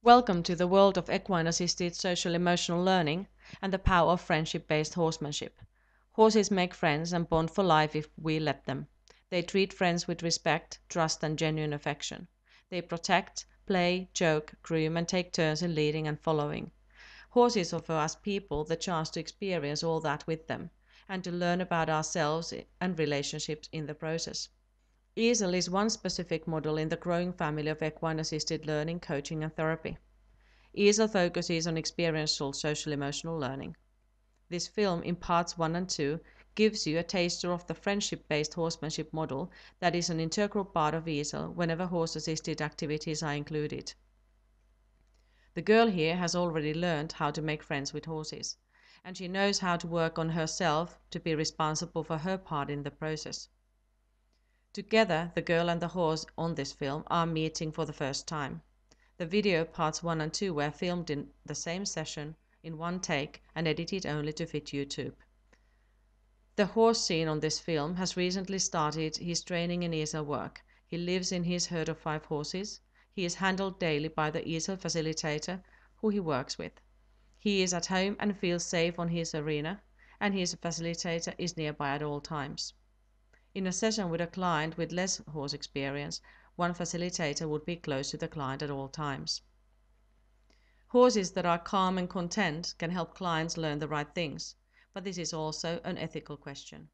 Welcome to the world of equine-assisted social-emotional learning and the power of friendship-based horsemanship. Horses make friends and bond for life if we let them. They treat friends with respect, trust, and genuine affection. They protect, play, joke, groom, and take turns in leading and following. Horses offer us people the chance to experience all that with them, and to learn about ourselves and relationships in the process. EASL is one specific model in the growing family of equine-assisted learning, coaching, and therapy. EASL focuses on experiential social-emotional learning. This film, in parts 1 and 2, gives you a taster of the friendship-based horsemanship model that is an integral part of EASL whenever horse-assisted activities are included. The girl here has already learned how to make friends with horses, and she knows how to work on herself to be responsible for her part in the process. Together, the girl and the horse on this film are meeting for the first time. The video parts 1 and 2 were filmed in the same session, in one take, and edited only to fit YouTube. The horse seen on this film has recently started his training in EASL work. He lives in his herd of 5 horses. He is handled daily by the EASL facilitator, who he works with. He is at home and feels safe on his arena, and his facilitator is nearby at all times. In a session with a client with less horse experience, one facilitator would be close to the client at all times. Horses that are calm and content can help clients learn the right things, but this is also an ethical question.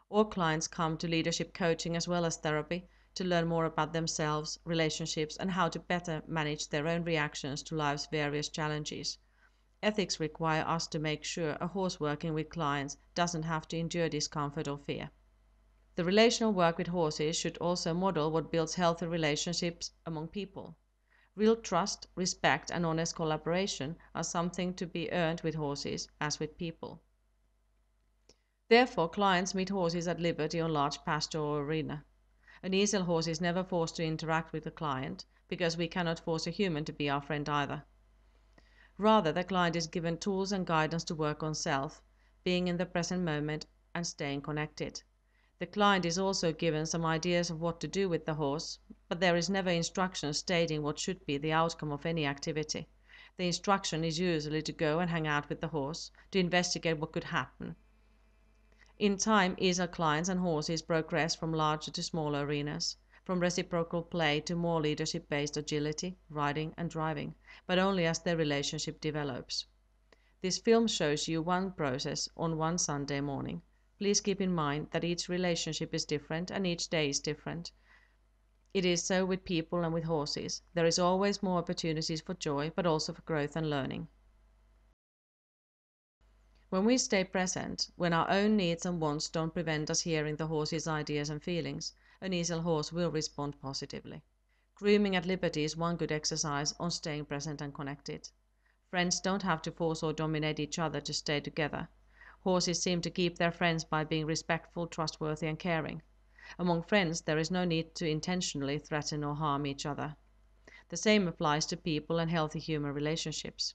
All clients come to leadership coaching as well as therapy to learn more about themselves, relationships, and how to better manage their own reactions to life's various challenges. Ethics require us to make sure a horse working with clients doesn't have to endure discomfort or fear. The relational work with horses should also model what builds healthy relationships among people. Real trust, respect, and honest collaboration are something to be earned with horses as with people. Therefore, clients meet horses at liberty on large pasture or arena. An EASL horse is never forced to interact with the client, because we cannot force a human to be our friend either. Rather, the client is given tools and guidance to work on self, being in the present moment, and staying connected. The client is also given some ideas of what to do with the horse, but there is never instruction stating what should be the outcome of any activity. The instruction is usually to go and hang out with the horse, to investigate what could happen. In time, EASL clients and horses progress from larger to smaller arenas, from reciprocal play to more leadership-based agility, riding and driving, but only as their relationship develops. This film shows you one process on one Sunday morning. Please keep in mind that each relationship is different and each day is different. It is so with people and with horses. There is always more opportunities for joy, but also for growth and learning. When we stay present, when our own needs and wants don't prevent us hearing the horse's ideas and feelings, an EASL horse will respond positively. Grooming at liberty is one good exercise on staying present and connected. Friends don't have to force or dominate each other to stay together. Horses seem to keep their friends by being respectful, trustworthy, and caring. Among friends, there is no need to intentionally threaten or harm each other. The same applies to people and healthy human relationships.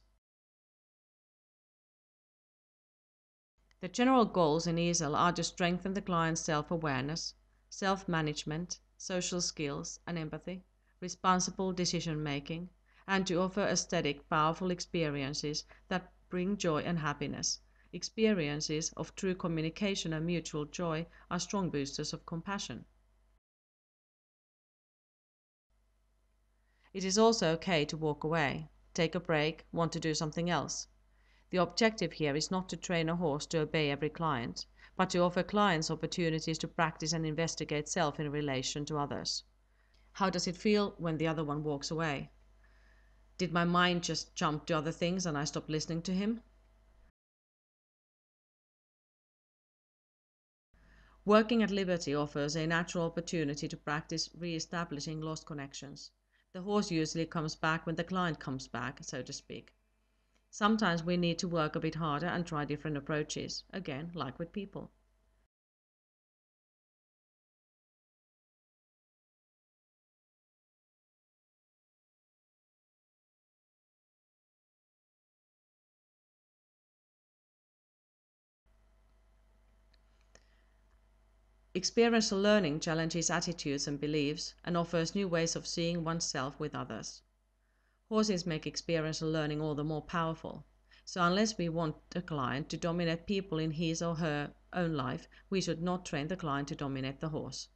The general goals in EASL are to strengthen the client's self-awareness, self-management, social skills and empathy, responsible decision-making, and to offer aesthetic, powerful experiences that bring joy and happiness. Experiences of true communication and mutual joy are strong boosters of compassion. It is also okay to walk away, take a break, want to do something else. The objective here is not to train a horse to obey every client, but to offer clients opportunities to practice and investigate self in relation to others. How does it feel when the other one walks away? Did my mind just jump to other things and I stopped listening to him? Working at liberty offers a natural opportunity to practice re-establishing lost connections. The horse usually comes back when the client comes back, so to speak. Sometimes we need to work a bit harder and try different approaches, again, like with people. Experiential learning challenges attitudes and beliefs and offers new ways of seeing oneself with others. Horses make experiential learning all the more powerful. So unless we want a client to dominate people in his or her own life, we should not train the client to dominate the horse.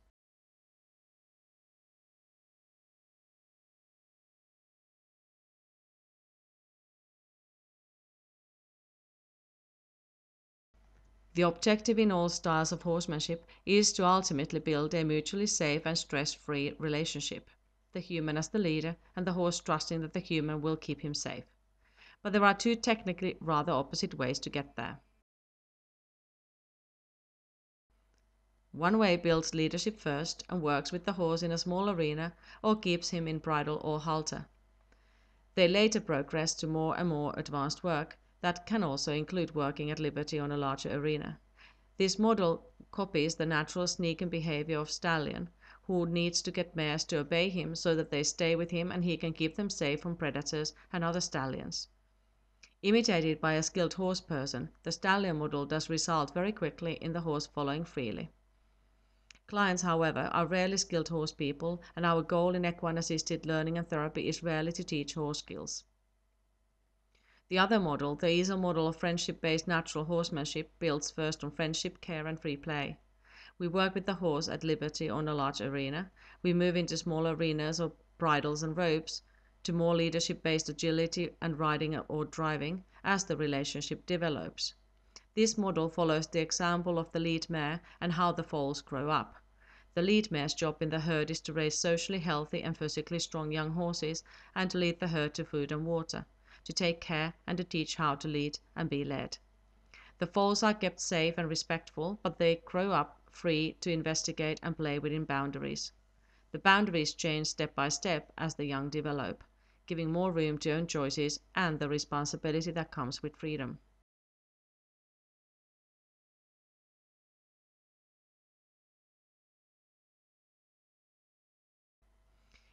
The objective in all styles of horsemanship is to ultimately build a mutually safe and stress-free relationship, the human as the leader and the horse trusting that the human will keep him safe. But there are two technically rather opposite ways to get there. One way builds leadership first and works with the horse in a small arena or keeps him in bridle or halter. They later progress to more and more advanced work that can also include working at liberty on a larger arena. This model copies the natural sneaking behavior of stallion, who needs to get mares to obey him so that they stay with him and he can keep them safe from predators and other stallions. Imitated by a skilled horse person, the stallion model does result very quickly in the horse following freely. Clients, however, are rarely skilled horse people, and our goal in equine assisted learning and therapy is rarely to teach horse skills. The other model, the EASL model of friendship-based natural horsemanship, builds first on friendship, care, and free play. We work with the horse at liberty on a large arena. We move into smaller arenas of bridles and ropes to more leadership-based agility and riding or driving as the relationship develops. This model follows the example of the lead mare and how the foals grow up. The lead mare's job in the herd is to raise socially healthy and physically strong young horses and to lead the herd to food and water, to take care and to teach how to lead and be led. The foals are kept safe and respectful, but they grow up free to investigate and play within boundaries. The boundaries change step by step as the young develop, giving more room to own choices and the responsibility that comes with freedom.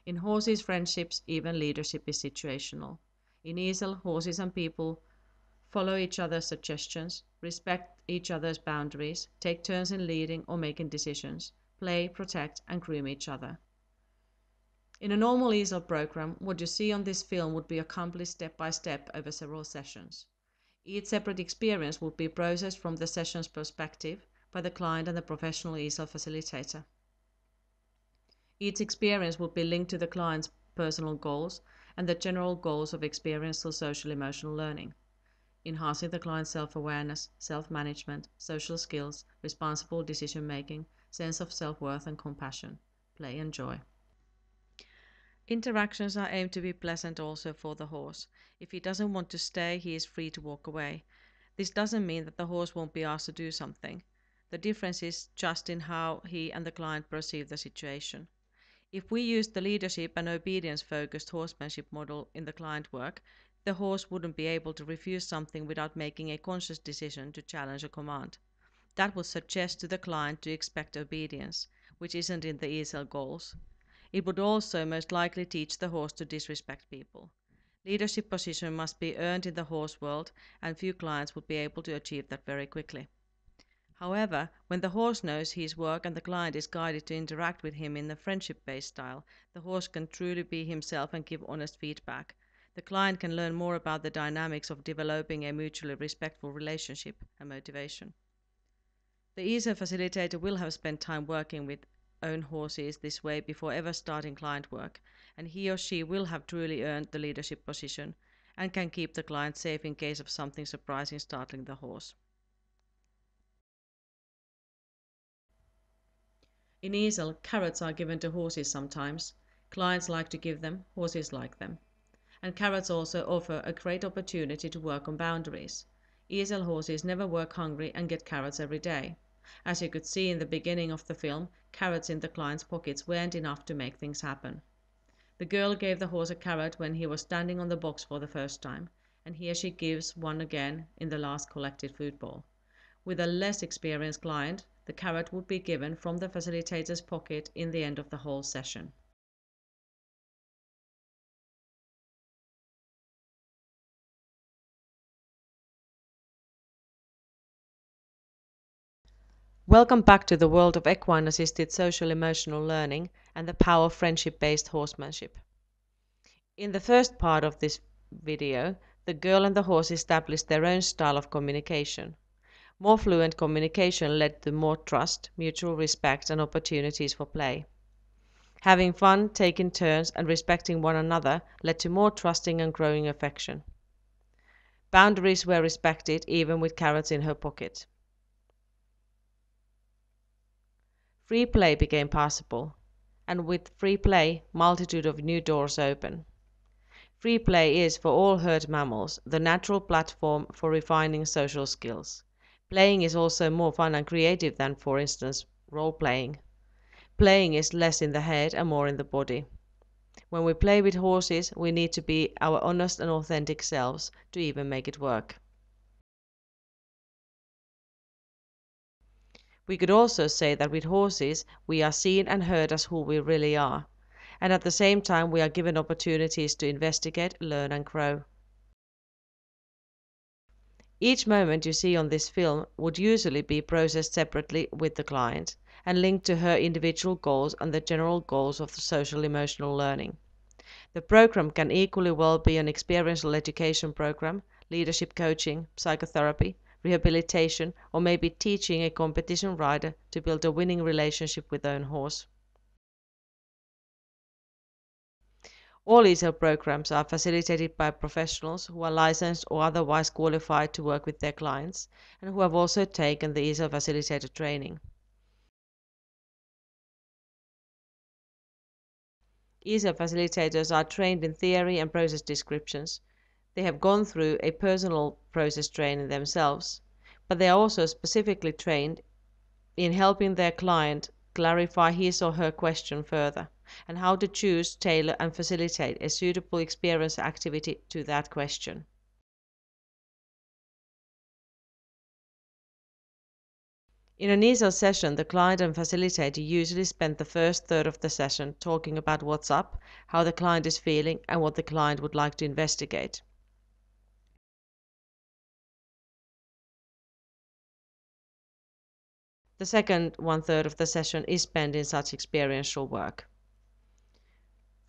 In horses, friendships, even leadership is situational. In EASL, horses and people follow each other's suggestions, respect each other's boundaries, take turns in leading or making decisions, play, protect, and groom each other. In a normal EASL program, what you see on this film would be accomplished step by step over several sessions. Each separate experience would be processed from the session's perspective by the client and the professional EASL facilitator. Each experience would be linked to the client's personal goals and the general goals of experiential social emotional learning, enhancing the client's self-awareness, self-management, social skills, responsible decision-making, sense of self-worth and compassion, play and joy. Interactions are aimed to be pleasant also for the horse. If he doesn't want to stay, he is free to walk away. This doesn't mean that the horse won't be asked to do something. The difference is just in how he and the client perceive the situation. If we use the leadership and obedience focused horsemanship model in the client work, the horse wouldn't be able to refuse something without making a conscious decision to challenge a command. That would suggest to the client to expect obedience, which isn't in the ESL goals. It would also most likely teach the horse to disrespect people. Leadership position must be earned in the horse world, and few clients would be able to achieve that very quickly. However, when the horse knows his work and the client is guided to interact with him in a friendship-based style, the horse can truly be himself and give honest feedback. The client can learn more about the dynamics of developing a mutually respectful relationship and motivation. The ESO facilitator will have spent time working with own horses this way before ever starting client work, and he or she will have truly earned the leadership position and can keep the client safe in case of something surprising startling the horse. In ESL, carrots are given to horses sometimes. Clients like to give them, horses like them. And carrots also offer a great opportunity to work on boundaries. ESL horses never work hungry and get carrots every day. As you could see in the beginning of the film, carrots in the client's pockets weren't enough to make things happen. The girl gave the horse a carrot when he was standing on the box for the first time, and here she gives one again in the last collected food bowl. With a less experienced client, the carrot would be given from the facilitator's pocket in the end of the whole session. Welcome back to the world of equine assisted social emotional learning and the power of friendship based horsemanship. In the first part of this video, the girl and the horse established their own style of communication. More fluent communication led to more trust, mutual respect, and opportunities for play. Having fun, taking turns, and respecting one another led to more trusting and growing affection. Boundaries were respected, even with carrots in her pocket. Free play became possible, and with free play, multitude of new doors open. Free play is, for all herd mammals, the natural platform for refining social skills. Playing is also more fun and creative than, for instance, role-playing. Playing is less in the head and more in the body. When we play with horses, we need to be our honest and authentic selves to even make it work. We could also say that with horses, we are seen and heard as who we really are, and at the same time we are given opportunities to investigate, learn and grow. Each moment you see on this film would usually be processed separately with the client and linked to her individual goals and the general goals of the social emotional learning. The program can equally well be an experiential education program, leadership coaching, psychotherapy, rehabilitation, or maybe teaching a competition rider to build a winning relationship with their own horse. All ESL programs are facilitated by professionals who are licensed or otherwise qualified to work with their clients and who have also taken the ESL facilitator training. ESL facilitators are trained in theory and process descriptions. They have gone through a personal process training themselves, but they are also specifically trained in helping their client clarify his or her question further, and how to choose, tailor, and facilitate a suitable experience activity to that question. In an ESL session, the client and facilitator usually spend the first third of the session talking about what's up, how the client is feeling, and what the client would like to investigate. The second one-third of the session is spent in such experiential work.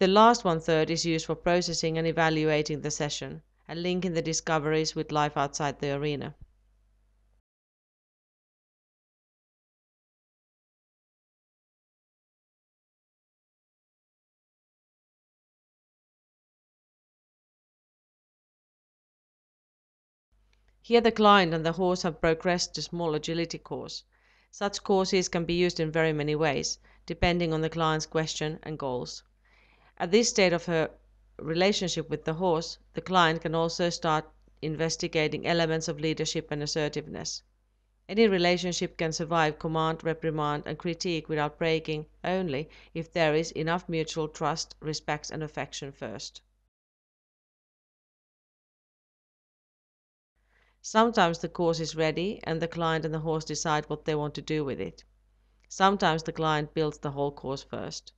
The last one-third is used for processing and evaluating the session and linking the discoveries with life outside the arena. Here the client and the horse have progressed to small agility course. Such courses can be used in very many ways, depending on the client's question and goals. At this stage of her relationship with the horse, the client can also start investigating elements of leadership and assertiveness. Any relationship can survive command, reprimand, and critique without breaking only if there is enough mutual trust, respect, and affection first. Sometimes the course is ready and the client and the horse decide what they want to do with it. Sometimes the client builds the whole course first.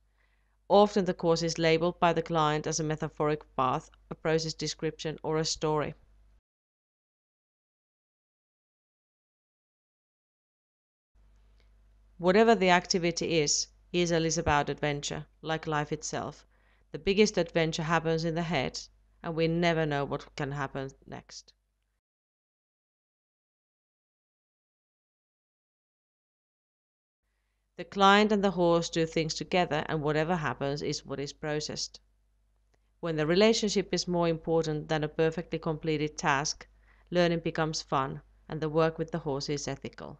Often the course is labeled by the client as a metaphoric path, a process description, or a story. Whatever the activity is, ESL is about adventure, like life itself. The biggest adventure happens in the head, and we never know what can happen next. The client and the horse do things together, and whatever happens is what is processed. When the relationship is more important than a perfectly completed task, learning becomes fun, and the work with the horse is ethical.